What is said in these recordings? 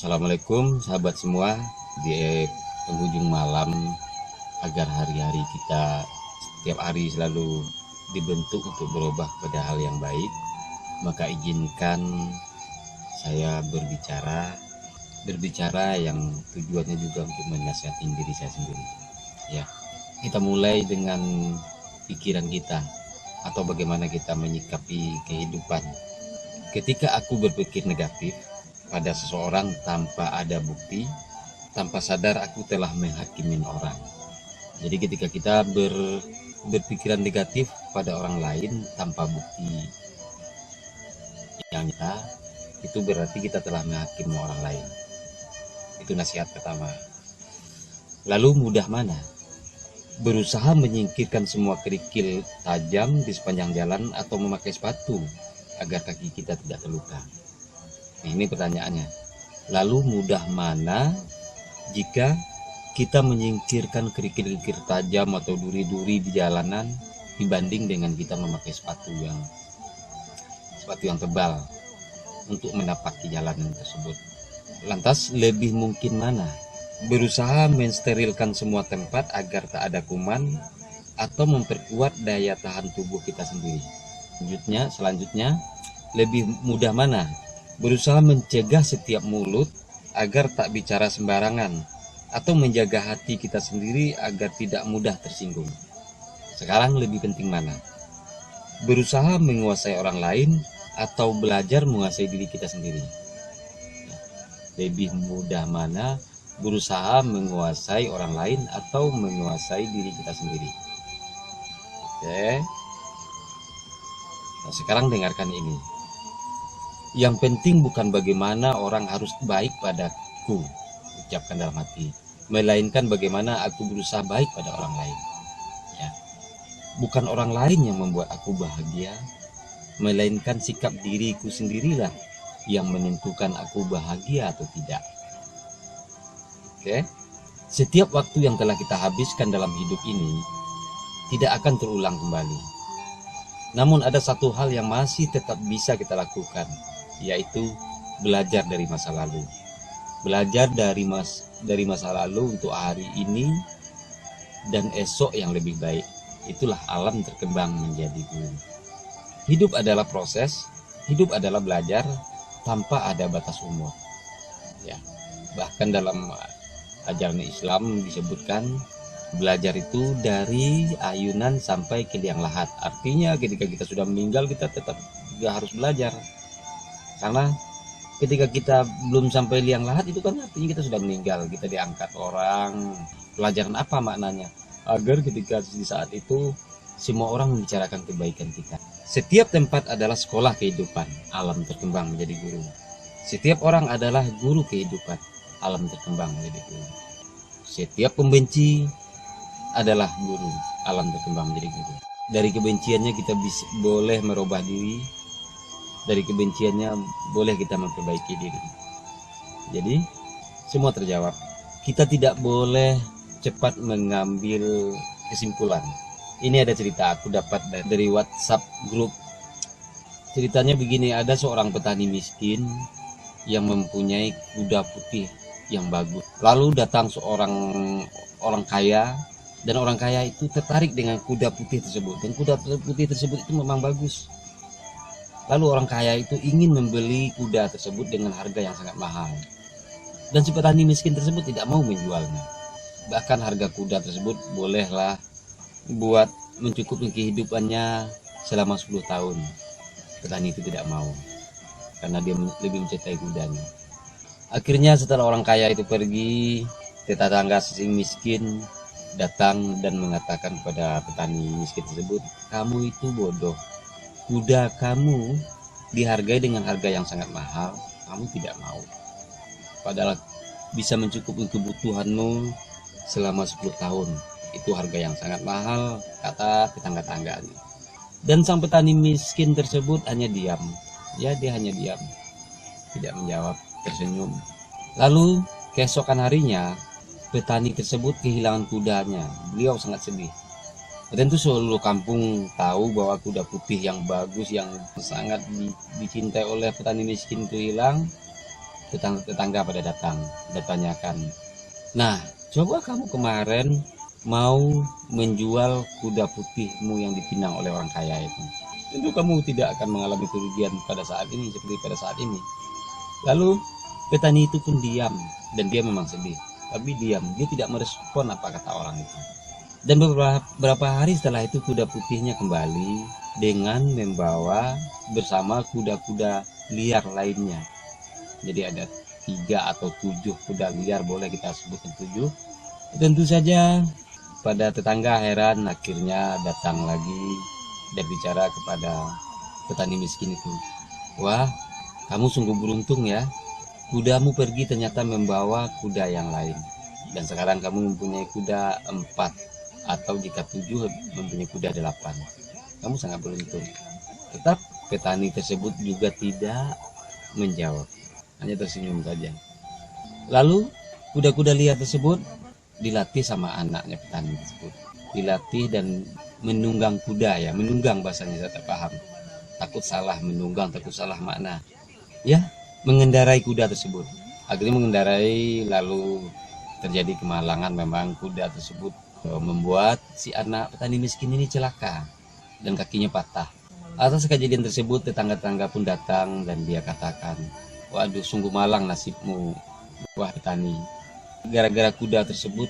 Assalamualaikum sahabat semua. Di penghujung malam, agar hari-hari kita setiap hari selalu dibentuk untuk berubah pada hal yang baik, maka izinkan saya berbicara yang tujuannya juga untuk menasihati diri saya sendiri. Ya, kita mulai dengan pikiran kita atau bagaimana kita menyikapi kehidupan. Ketika aku berpikir negatif pada seseorang tanpa ada bukti, tanpa sadar aku telah menghakimi orang. Jadi ketika kita berpikiran negatif pada orang lain tanpa bukti yang nyata, itu berarti kita telah menghakimi orang lain. Itu nasihat pertama. Lalu mudah mana? Berusaha menyingkirkan semua kerikil tajam di sepanjang jalan atau memakai sepatu agar kaki kita tidak terluka. Nah, ini pertanyaannya. Lalu mudah mana jika kita menyingkirkan kerikil-kerikil tajam atau duri-duri di jalanan dibanding dengan kita memakai sepatu yang tebal untuk menapaki jalanan tersebut? Lantas lebih mungkin mana? Berusaha mensterilkan semua tempat agar tak ada kuman atau memperkuat daya tahan tubuh kita sendiri? Selanjutnya, lebih mudah mana? Berusaha mencegah setiap mulut agar tak bicara sembarangan atau menjaga hati kita sendiri agar tidak mudah tersinggung? Sekarang lebih penting mana? Berusaha menguasai orang lain atau belajar menguasai diri kita sendiri? Lebih mudah mana? Berusaha menguasai orang lain atau menguasai diri kita sendiri? Oke. Nah, sekarang dengarkan ini. Yang penting bukan bagaimana orang harus baik padaku, ucapkan dalam hati, melainkan bagaimana aku berusaha baik pada orang lain. Ya. Bukan orang lain yang membuat aku bahagia, melainkan sikap diriku sendirilah yang menentukan aku bahagia atau tidak. Oke. Setiap waktu yang telah kita habiskan dalam hidup ini tidak akan terulang kembali. Namun ada satu hal yang masih tetap bisa kita lakukan, yaitu belajar dari masa lalu. Belajar dari masa lalu untuk hari ini dan esok yang lebih baik. Itulah alam terkembang menjadi guru. Hidup adalah proses, hidup adalah belajar tanpa ada batas umur. Ya, bahkan dalam ajaran Islam disebutkan belajar itu dari ayunan sampai ke liang lahat. Artinya ketika kita sudah meninggal, kita tetap juga harus belajar. Karena ketika kita belum sampai liang lahat, itu kan artinya kita sudah meninggal, kita diangkat orang. Pelajaran apa maknanya? Agar ketika di saat itu semua orang membicarakan kebaikan kita. Setiap tempat adalah sekolah kehidupan, alam terkembang menjadi guru. Setiap orang adalah guru kehidupan, alam terkembang menjadi guru. Setiap pembenci adalah guru, alam terkembang menjadi guru. Dari kebenciannya kita boleh merubah diri, dari kebenciannya boleh kita memperbaiki diri. Jadi semua terjawab. Kita tidak boleh cepat mengambil kesimpulan. Ini ada cerita aku dapat dari WhatsApp grup. Ceritanya begini, ada seorang petani miskin yang mempunyai kuda putih yang bagus. Lalu datang seorang orang kaya, dan orang kaya itu tertarik dengan kuda putih tersebut. Dan kuda putih tersebut itu memang bagus. Lalu orang kaya itu ingin membeli kuda tersebut dengan harga yang sangat mahal. Dan si petani miskin tersebut tidak mau menjualnya. Bahkan harga kuda tersebut bolehlah buat mencukupi kehidupannya selama 10 tahun. Petani itu tidak mau, karena dia lebih mencintai kudanya. Akhirnya setelah orang kaya itu pergi, tetangga si miskin datang dan mengatakan kepada petani miskin tersebut, "Kamu itu bodoh. Kuda kamu dihargai dengan harga yang sangat mahal, kamu tidak mau. Padahal bisa mencukupi kebutuhanmu selama 10 tahun. Itu harga yang sangat mahal," kata tetangga-tetangganya. Dan sang petani miskin tersebut hanya diam. Ya, dia hanya diam, tidak menjawab, tersenyum. Lalu keesokan harinya, petani tersebut kehilangan kudanya. Beliau sangat sedih. Tentu seluruh kampung tahu bahwa kuda putih yang bagus, yang sangat dicintai oleh petani miskin itu hilang. tetangga pada datang dan tanyakan, nah coba kamu kemarin mau menjual kuda putihmu yang dipinang oleh orang kaya itu, tentu kamu tidak akan mengalami kerugian pada saat ini seperti pada saat ini. Lalu petani itu pun diam, dan dia memang sedih, tapi diam, dia tidak merespon apa kata orang itu. Dan beberapa hari setelah itu kuda putihnya kembali dengan membawa bersama kuda-kuda liar lainnya. Jadi ada 3 atau 7 kuda liar, boleh kita sebutkan 7. Tentu saja pada tetangga heran, akhirnya datang lagi dan bicara kepada petani miskin itu. Wah, kamu sungguh beruntung ya, kudamu pergi ternyata membawa kuda yang lain, dan sekarang kamu mempunyai kuda 4, atau jika 7 mempunyai kuda 8. Kamu sangat beruntung. Tetap petani tersebut juga tidak menjawab, hanya tersenyum saja. Lalu kuda-kuda liar tersebut dilatih sama anaknya petani tersebut, dilatih dan menunggang kuda ya, menunggang bahasanya saya tak paham, takut salah menunggang, takut salah makna ya, mengendarai kuda tersebut. Akhirnya mengendarai, lalu terjadi kemalangan. Memang kuda tersebut membuat si anak petani miskin ini celaka dan kakinya patah. Atas kejadian tersebut tetangga-tetangga pun datang dan dia katakan, waduh sungguh malang nasibmu wah petani, gara-gara kuda tersebut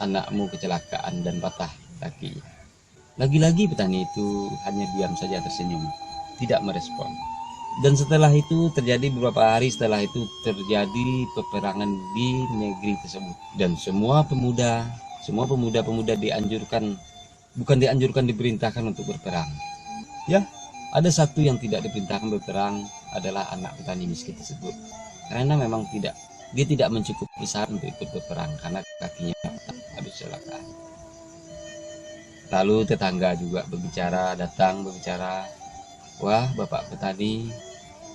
anakmu kecelakaan dan patah kaki. Lagi-lagi petani itu hanya diam saja, tersenyum, tidak merespon. Dan setelah itu terjadi beberapa hari setelah itu terjadi peperangan di negeri tersebut, dan semua pemuda dianjurkan, bukan dianjurkan, diperintahkan untuk berperang. Ya, ada satu yang tidak diperintahkan berperang, adalah anak petani miskin tersebut, karena memang dia tidak mencukupi syarat untuk ikut berperang karena kakinya habis kecelakaan. Lalu tetangga juga datang berbicara, wah bapak petani,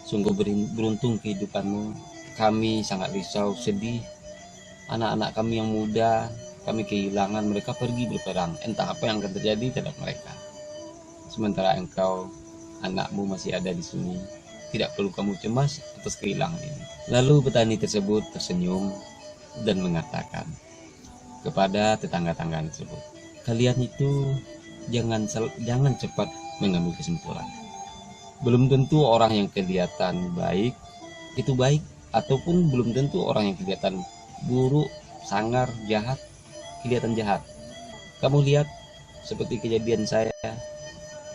sungguh beruntung kehidupanmu, kami sangat risau, sedih, anak-anak kami yang muda kami kehilangan, mereka pergi berperang, entah apa yang akan terjadi terhadap mereka. Sementara engkau, anakmu masih ada di sini, tidak perlu kamu cemas atas kehilangan ini. Lalu petani tersebut tersenyum dan mengatakan kepada tetangga-tetangga tersebut, kalian itu jangan cepat mengambil kesimpulan. Belum tentu orang yang kelihatan baik itu baik, ataupun belum tentu orang yang kelihatan buruk, sangar, jahat kelihatan jahat. Kamu lihat seperti kejadian saya,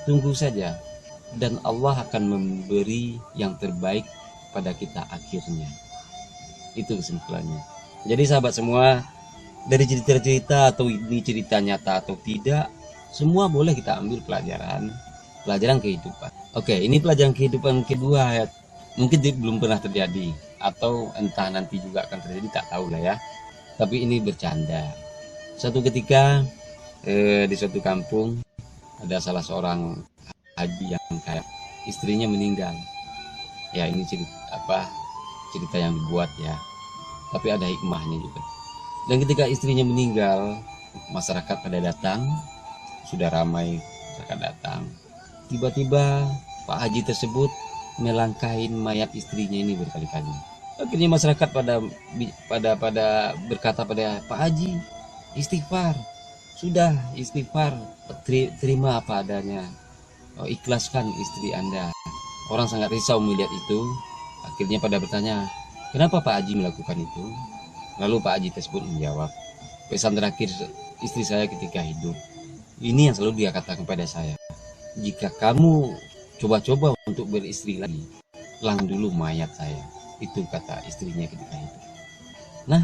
tunggu saja dan Allah akan memberi yang terbaik pada kita akhirnya. Itu kesimpulannya. Jadi sahabat semua, dari cerita-cerita, atau ini cerita nyata atau tidak, semua boleh kita ambil pelajaran kehidupan. Oke, ini pelajaran kehidupan kedua ya. Mungkin belum pernah terjadi, atau entah nanti juga akan terjadi, tak tahu lah ya. Tapi ini bercanda. Suatu ketika di suatu kampung ada salah seorang haji yang kayak istrinya meninggal. Ya ini cerita yang dibuat ya, tapi ada hikmahnya juga. Dan ketika istrinya meninggal, masyarakat pada datang, sudah ramai masyarakat datang. Tiba-tiba Pak Haji tersebut melangkahin mayat istrinya ini berkali-kali. Akhirnya masyarakat pada berkata pada Pak Haji, istighfar, sudah istighfar, terima apa adanya, ikhlaskan istri Anda. Orang sangat risau melihat itu. Akhirnya pada bertanya, kenapa Pak Haji melakukan itu? Lalu Pak Haji tersebut menjawab, pesan terakhir istri saya ketika hidup, ini yang selalu dia katakan kepada saya, jika kamu coba-coba untuk beristri lagi, telan dulu mayat saya. Itu kata istrinya ketika hidup. Nah,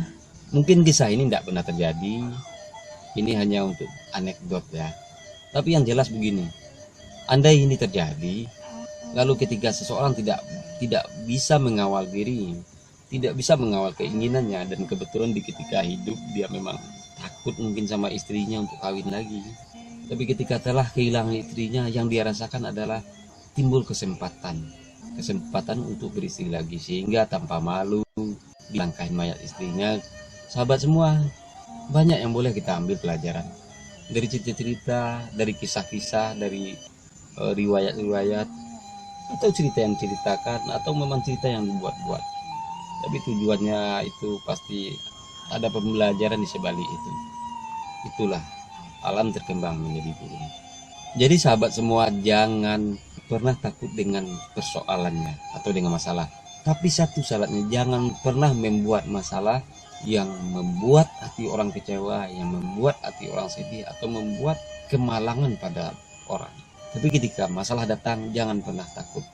mungkin kisah ini tidak pernah terjadi, ini hanya untuk anekdot ya. Tapi yang jelas begini, andai ini terjadi, lalu ketika seseorang tidak bisa mengawal diri, tidak bisa mengawal keinginannya, dan kebetulan di ketika hidup dia memang takut mungkin sama istrinya untuk kawin lagi, tapi ketika telah kehilangan istrinya, yang dia rasakan adalah timbul kesempatan untuk beristri lagi, sehingga tanpa malu dilangkahin mayat istrinya. Sahabat semua, banyak yang boleh kita ambil pelajaran dari cerita-cerita, dari kisah-kisah, dari riwayat-riwayat, atau cerita yang diceritakan, atau memang cerita yang dibuat-buat. tapi tujuannya itu pasti ada pembelajaran di sebalik itu. Itulah alam terkembang menjadi burung. Jadi sahabat semua, jangan pernah takut dengan persoalannya atau dengan masalah. Tapi satu syaratnya, jangan pernah membuat masalah yang membuat hati orang kecewa, yang membuat hati orang sedih, atau membuat kemalangan pada orang. Tapi ketika masalah datang, jangan pernah takut.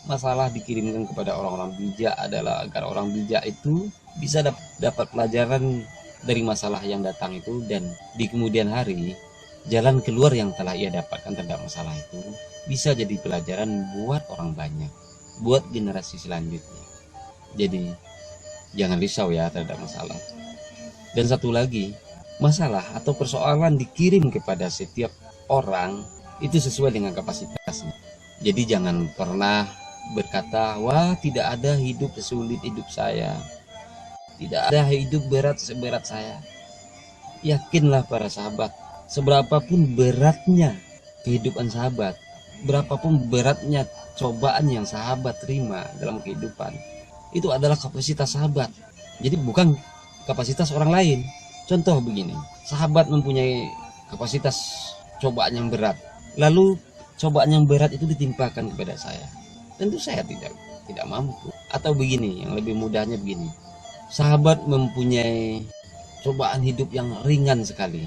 Masalah dikirimkan kepada orang-orang bijak adalah agar orang bijak itu bisa dapat pelajaran dari masalah yang datang itu, dan di kemudian hari jalan keluar yang telah ia dapatkan terhadap masalah itu bisa jadi pelajaran buat orang banyak, buat generasi selanjutnya. Jadi jangan risau ya terhadap masalah. Dan satu lagi, masalah atau persoalan dikirim kepada setiap orang itu sesuai dengan kapasitasnya. Jadi jangan pernah berkata, wah tidak ada hidup sesulit hidup saya, tidak ada hidup berat seberat saya. Yakinlah para sahabat, seberapapun beratnya kehidupan sahabat, berapapun beratnya cobaan yang sahabat terima dalam kehidupan, itu adalah kapasitas sahabat. Jadi bukan kapasitas orang lain. Contoh begini, sahabat mempunyai kapasitas cobaan yang berat, lalu cobaan yang berat itu ditimpakan kepada saya, tentu saya tidak mampu. Atau begini, yang lebih mudahnya begini, sahabat mempunyai cobaan hidup yang ringan sekali,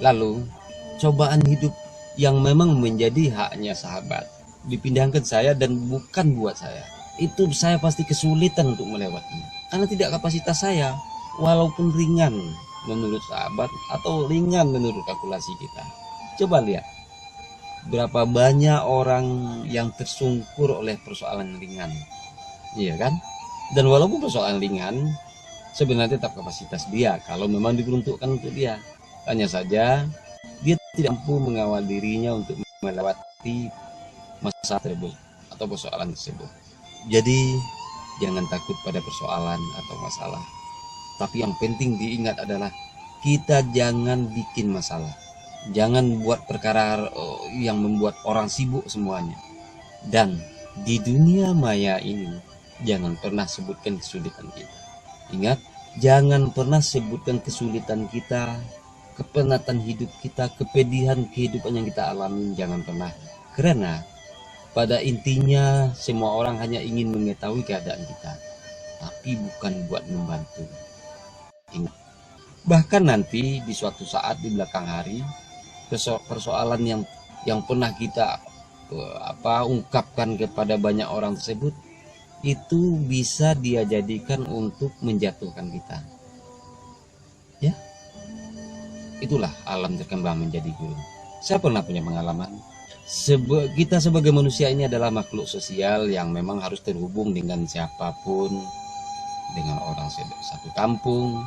lalu cobaan hidup yang memang menjadi haknya sahabat dipindahkan saya dan bukan buat saya, itu saya pasti kesulitan untuk melewatinya karena tidak kapasitas saya, walaupun ringan menurut sahabat atau ringan menurut kalkulasi kita. Coba lihat berapa banyak orang yang tersungkur oleh persoalan ringan, iya kan? Dan walaupun persoalan ringan, sebenarnya tetap kapasitas dia kalau memang diperuntukkan untuk dia. Hanya saja dia tidak mampu mengawal dirinya untuk melewati masalah tersebut atau persoalan tersebut. Jadi jangan takut pada persoalan atau masalah. Tapi yang penting diingat adalah kita jangan bikin masalah. Jangan buat perkara yang membuat orang sibuk semuanya. Dan di dunia maya ini jangan pernah sebutkan kesulitan kita. Ingat, jangan pernah sebutkan kesulitan kita, kepenatan hidup kita, kepedihan kehidupan yang kita alami, jangan pernah. Karena pada intinya semua orang hanya ingin mengetahui keadaan kita, tapi bukan buat membantu. Ingat, bahkan nanti di suatu saat di belakang hari, persoalan yang pernah kita ungkapkan kepada banyak orang tersebut, itu bisa dia jadikan untuk menjatuhkan kita. Ya, itulah alam terkembang menjadi guru. Saya pernah punya pengalaman. Kita sebagai manusia ini adalah makhluk sosial yang memang harus terhubung dengan siapapun, dengan orang satu kampung,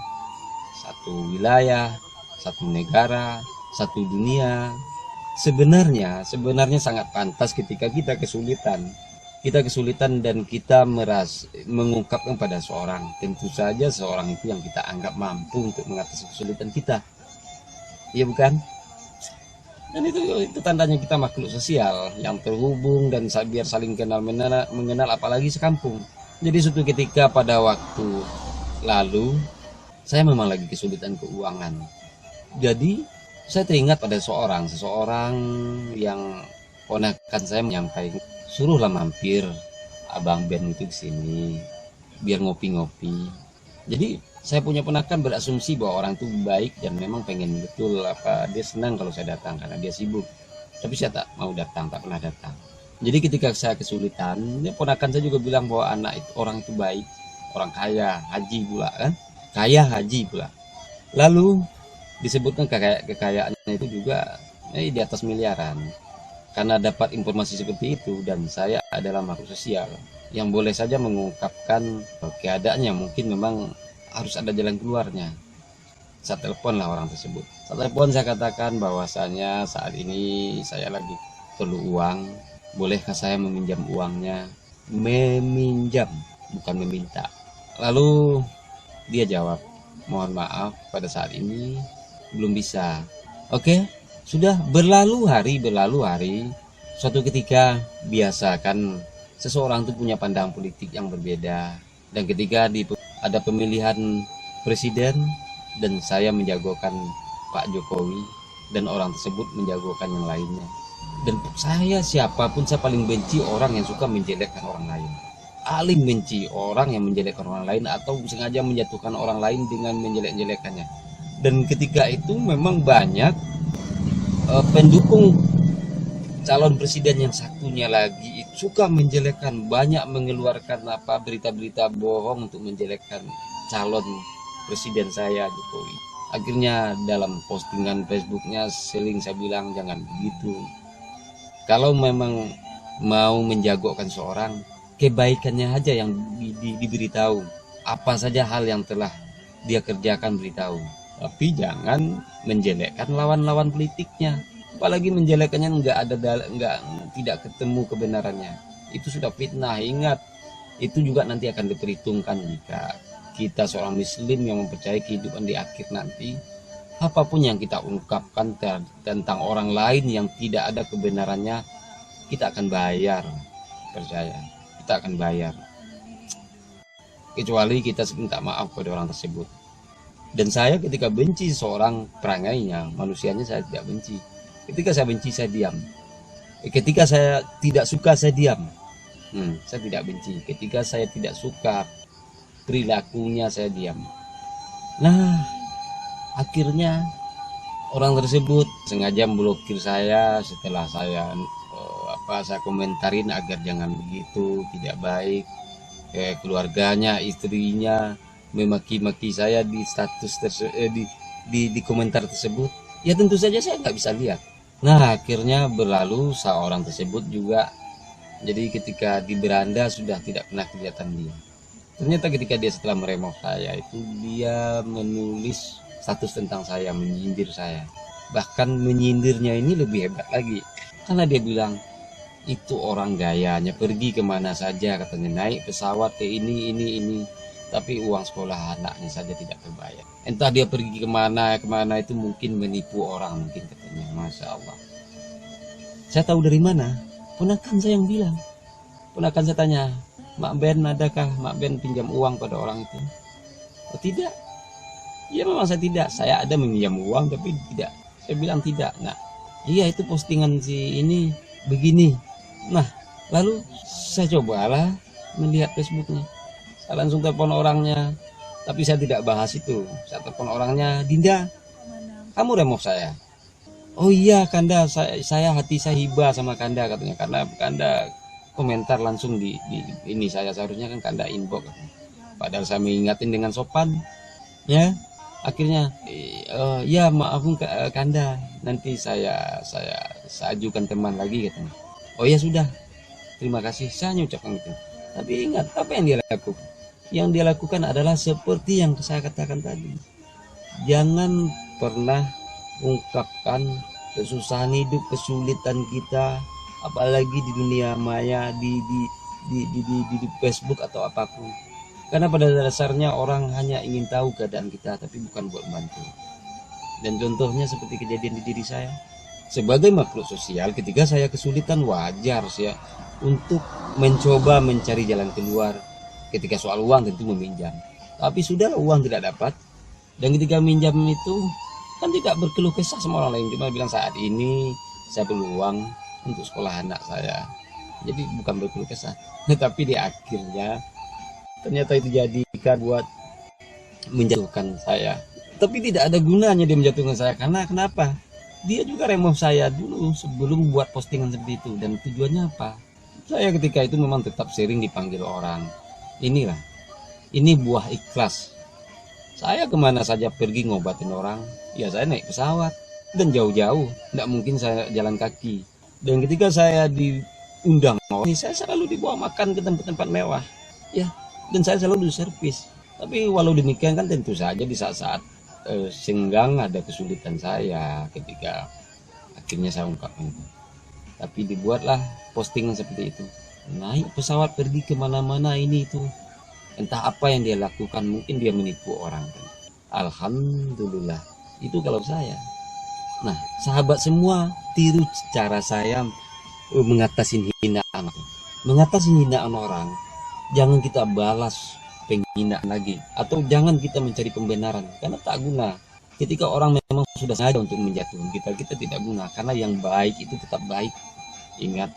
satu wilayah, satu negara, satu dunia. Sebenarnya sangat pantas ketika kita kesulitan dan kita mengungkapkan pada seorang, tentu saja seorang itu yang kita anggap mampu untuk mengatasi kesulitan kita. Iya bukan? Dan itu tandanya kita makhluk sosial yang terhubung dan biar saling mengenal apalagi sekampung. Jadi suatu ketika pada waktu lalu saya memang lagi kesulitan keuangan. Jadi saya teringat pada seseorang yang ponakan saya menyampaikan, suruhlah mampir Abang Ben itu di sini biar ngopi-ngopi. Jadi saya punya ponakan berasumsi bahwa orang itu baik dan memang pengen betul dia senang kalau saya datang karena dia sibuk. Tapi saya tak mau datang, tak pernah datang. Jadi ketika saya kesulitan, ponakan saya juga bilang bahwa orang itu baik, orang kaya, haji pula kan, kaya haji pula. Lalu disebutkan kekayaannya itu juga di atas miliaran. Karena dapat informasi seperti itu, dan saya adalah makhluk sosial yang boleh saja mengungkapkan keadaannya, mungkin memang harus ada jalan keluarnya. Saya teleponlah orang tersebut. Saat telepon saya katakan bahwasanya saat ini saya lagi perlu uang, bolehkah saya meminjam uangnya? Meminjam, bukan meminta. Lalu dia jawab, mohon maaf pada saat ini belum bisa. Oke, sudah berlalu hari. Suatu ketika biasa kan seseorang itu punya pandangan politik yang berbeda, Dan ketika ada pemilihan presiden dan saya menjagokan Pak Jokowi dan orang tersebut menjagokan yang lainnya. Dan saya siapapun, saya paling benci orang yang suka menjelekkan orang lain. Paling benci orang yang menjelekkan orang lain atau sengaja menjatuhkan orang lain dengan menjelek-jelekannya. Dan ketika itu memang banyak pendukung calon presiden yang satunya lagi suka menjelekkan, banyak mengeluarkan berita-berita bohong untuk menjelekkan calon presiden saya Jokowi. Akhirnya dalam postingan Facebooknya sering saya bilang jangan begitu. Kalau memang mau menjagokan seorang, kebaikannya aja yang diberitahu. Apa saja hal yang telah dia kerjakan beritahu. Tapi jangan menjelekkan lawan-lawan politiknya. Apalagi menjelekkannya tidak ketemu kebenarannya. Itu sudah fitnah. Ingat, itu juga nanti akan diperhitungkan jika kita seorang muslim yang mempercayai kehidupan di akhir nanti. Apapun yang kita ungkapkan tentang orang lain yang tidak ada kebenarannya, kita akan bayar. Percaya, kita akan bayar. Kecuali kita minta maaf pada orang tersebut. Dan saya ketika benci seorang perangainya, manusianya saya tidak benci. Ketika saya benci, saya diam. Ketika saya tidak suka, saya diam. Saya tidak benci. Ketika saya tidak suka perilakunya, saya diam. Nah, akhirnya orang tersebut sengaja memblokir saya setelah saya komentarin agar jangan begitu, tidak baik. Keluarganya, istrinya memaki-maki saya di status di komentar tersebut. Ya tentu saja saya nggak bisa lihat. Nah, akhirnya berlalu seorang tersebut juga. Jadi ketika di beranda sudah tidak pernah kelihatan dia. Ternyata ketika dia setelah meremov saya itu, dia menulis status tentang saya, menyindir saya. Bahkan menyindirnya ini lebih hebat lagi. Karena dia bilang, itu orang gayanya pergi kemana saja, katanya naik pesawat ke ini. Tapi uang sekolah anaknya saja tidak terbayar. Entah dia pergi kemana itu mungkin menipu orang mungkin, katanya. Masya Allah. Saya tahu dari mana? Ponakan saya yang bilang. Ponakan saya tanya, Mak Ben, adakah Mak Ben pinjam uang pada orang itu? Oh tidak. Ya memang saya tidak. Saya ada meminjam uang tapi tidak. Saya bilang tidak. Nah, iya itu postingan si ini begini. Nah, lalu saya cobalah melihat Facebooknya. Saya langsung telepon orangnya. Tapi saya tidak bahas itu. Saya telepon orangnya, Dinda, kamu remove saya. Oh iya Kanda, saya hati saya hibah sama Kanda, katanya. Karena Kanda komentar langsung di ini saya, seharusnya kan Kanda inbox. Padahal saya mengingatin dengan sopan. Ya, akhirnya ya maafin Kanda, nanti saya ajukan teman lagi, katanya. Oh ya sudah, terima kasih, saya ucapkan itu. Tapi ingat apa yang dia lakukan? Yang dia lakukan adalah seperti yang saya katakan tadi. Jangan pernah ungkapkan kesusahan hidup, kesulitan kita, apalagi di dunia maya, di Facebook atau apapun. Karena pada dasarnya orang hanya ingin tahu keadaan kita, tapi bukan buat bantu. Dan contohnya seperti kejadian di diri saya. Sebagai makhluk sosial, ketika saya kesulitan, wajar saya untuk mencoba mencari jalan keluar. Ketika soal uang tentu meminjam. Tapi sudah uang tidak dapat. Dan ketika minjam itu kan tidak berkeluh kesah sama orang lain. Cuma bilang saat ini saya perlu uang untuk sekolah anak saya. Jadi bukan berkeluh kesah. Tapi di akhirnya ternyata itu jadikan buat menjatuhkan saya. Tapi tidak ada gunanya dia menjatuhkan saya. Karena kenapa? Dia juga remove saya dulu sebelum buat postingan seperti itu. Dan tujuannya apa? Saya ketika itu memang tetap sering dipanggil orang. Inilah, ini buah ikhlas. Saya kemana saja pergi ngobatin orang, ya saya naik pesawat. Dan jauh-jauh, tidak mungkin saya jalan kaki. Dan ketika saya diundang, saya selalu dibawa makan ke tempat-tempat mewah. Ya, dan saya selalu diservis. Tapi walau demikian kan tentu saja di saat-saat senggang ada kesulitan saya ketika akhirnya saya ungkapkan itu. Tapi dibuatlah postingan seperti itu. Naik pesawat pergi kemana-mana ini itu. Entah apa yang dia lakukan, mungkin dia menipu orang kan. Alhamdulillah, itu kalau saya. Nah, sahabat semua tiru cara saya mengatasi hinaan. Mengatasi hinaan orang, jangan kita balas penghinaan lagi, atau jangan kita mencari pembenaran karena tak guna. Ketika orang memang sudah sengaja untuk menjatuhkan kita, kita tidak guna, karena yang baik itu tetap baik. Ingat,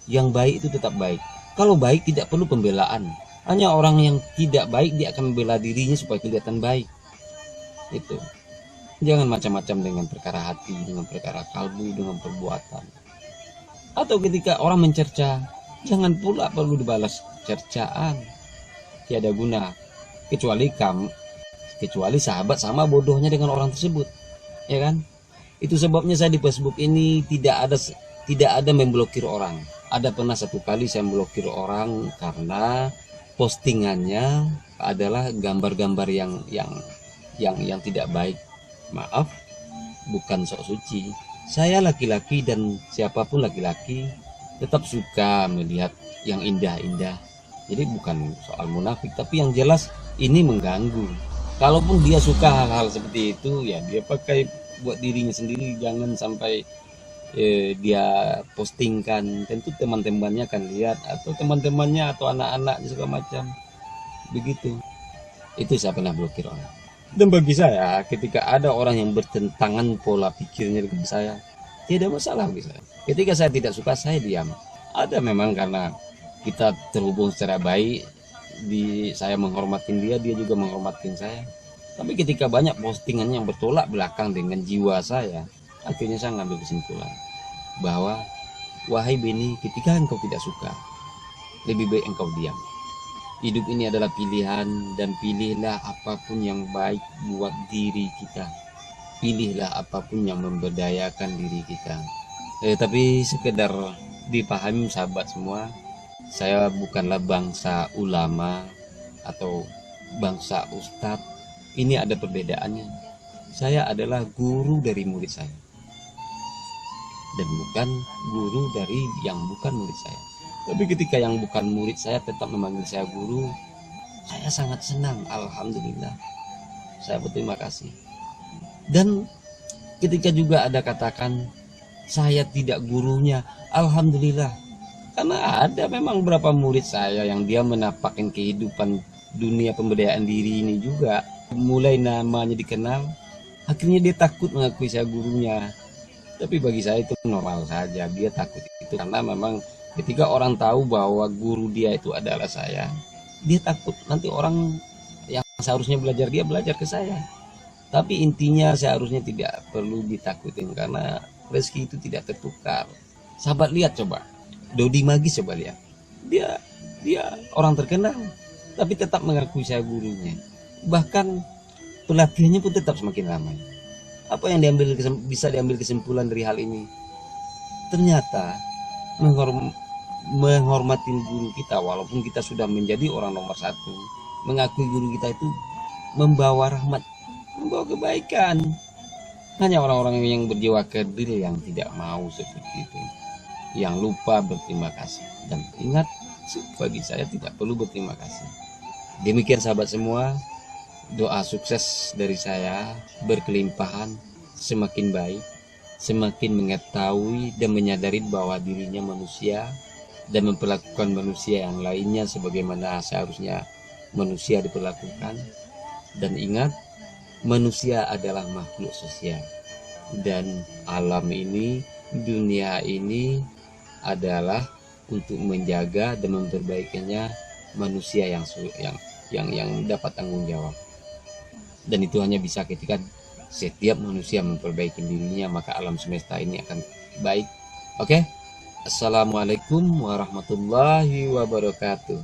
yang baik itu tetap baik. Kalau baik tidak perlu pembelaan. Hanya orang yang tidak baik dia akan membela dirinya supaya kelihatan baik. Itu. Jangan macam-macam dengan perkara hati, dengan perkara kalbu, dengan perbuatan. Atau ketika orang mencerca, jangan pula perlu dibalas cercaan. Tiada guna. Kecuali sahabat sama bodohnya dengan orang tersebut. Ya kan? Itu sebabnya saya di Facebook ini tidak ada memblokir orang. Ada pernah satu kali saya memblokir orang karena postingannya adalah gambar-gambar yang tidak baik. Maaf, bukan sok suci. Saya laki-laki dan siapapun laki-laki tetap suka melihat yang indah-indah. Jadi bukan soal munafik, tapi yang jelas ini mengganggu. Kalaupun dia suka hal-hal seperti itu, ya dia pakai buat dirinya sendiri, jangan sampai dia postingkan. Tentu teman-temannya akan lihat, atau teman-temannya atau anak-anaknya segala macam. Begitu. Itu saya pernah blokir orang. Dan bagi saya, ketika ada orang yang bertentangan pola pikirnya dengan saya, tidak masalah bagi saya. Ketika saya tidak suka, saya diam. Ada memang karena kita terhubung secara baik, saya menghormatin dia, dia juga menghormatin saya. Tapi ketika banyak postingan yang bertolak belakang dengan jiwa saya, akhirnya saya ngambil kesimpulan bahwa, wahai Beni, ketika engkau tidak suka, lebih baik engkau diam. Hidup ini adalah pilihan, dan pilihlah apapun yang baik buat diri kita. Pilihlah apapun yang memberdayakan diri kita. Tapi sekedar dipahami sahabat semua, saya bukanlah bangsa ulama atau bangsa ustadz. Ini ada perbedaannya. Saya adalah guru dari murid saya, dan bukan guru dari yang bukan murid saya. Tapi ketika yang bukan murid saya tetap memanggil saya guru, saya sangat senang. Alhamdulillah, saya berterima kasih. Dan ketika juga ada katakan saya tidak gurunya, alhamdulillah, karena ada memang beberapa murid saya yang dia menapakkan kehidupan dunia pemberdayaan diri ini juga. Mulai namanya dikenal, akhirnya dia takut mengakui saya gurunya. Tapi bagi saya itu normal saja, dia takut itu karena memang ketika orang tahu bahwa guru dia itu adalah saya, dia takut nanti orang yang seharusnya belajar dia belajar ke saya. Tapi intinya seharusnya tidak perlu ditakutin karena rezeki itu tidak tertukar. Sahabat lihat coba, Dodi Magis coba lihat. Dia orang terkenal tapi tetap mengakui saya gurunya. Bahkan pelatihannya pun tetap semakin ramai. Apa yang bisa diambil kesimpulan dari hal ini? Ternyata menghormati guru kita, walaupun kita sudah menjadi orang nomor satu, mengakui guru kita itu membawa rahmat, membawa kebaikan. Hanya orang-orang yang berjiwa kerdil yang tidak mau seperti itu, yang lupa berterima kasih. Dan ingat, bagi saya tidak perlu berterima kasih. Demikian sahabat semua, doa sukses dari saya, berkelimpahan, semakin baik, semakin mengetahui dan menyadari bahwa dirinya manusia dan memperlakukan manusia yang lainnya sebagaimana seharusnya manusia diperlakukan. Dan ingat, manusia adalah makhluk sosial, dan alam ini, dunia ini adalah untuk menjaga dan memperbaikinya manusia yang dapat tanggung jawab. Dan itu hanya bisa ketika setiap manusia memperbaiki dirinya, maka alam semesta ini akan baik. Oke? Assalamualaikum warahmatullahi wabarakatuh.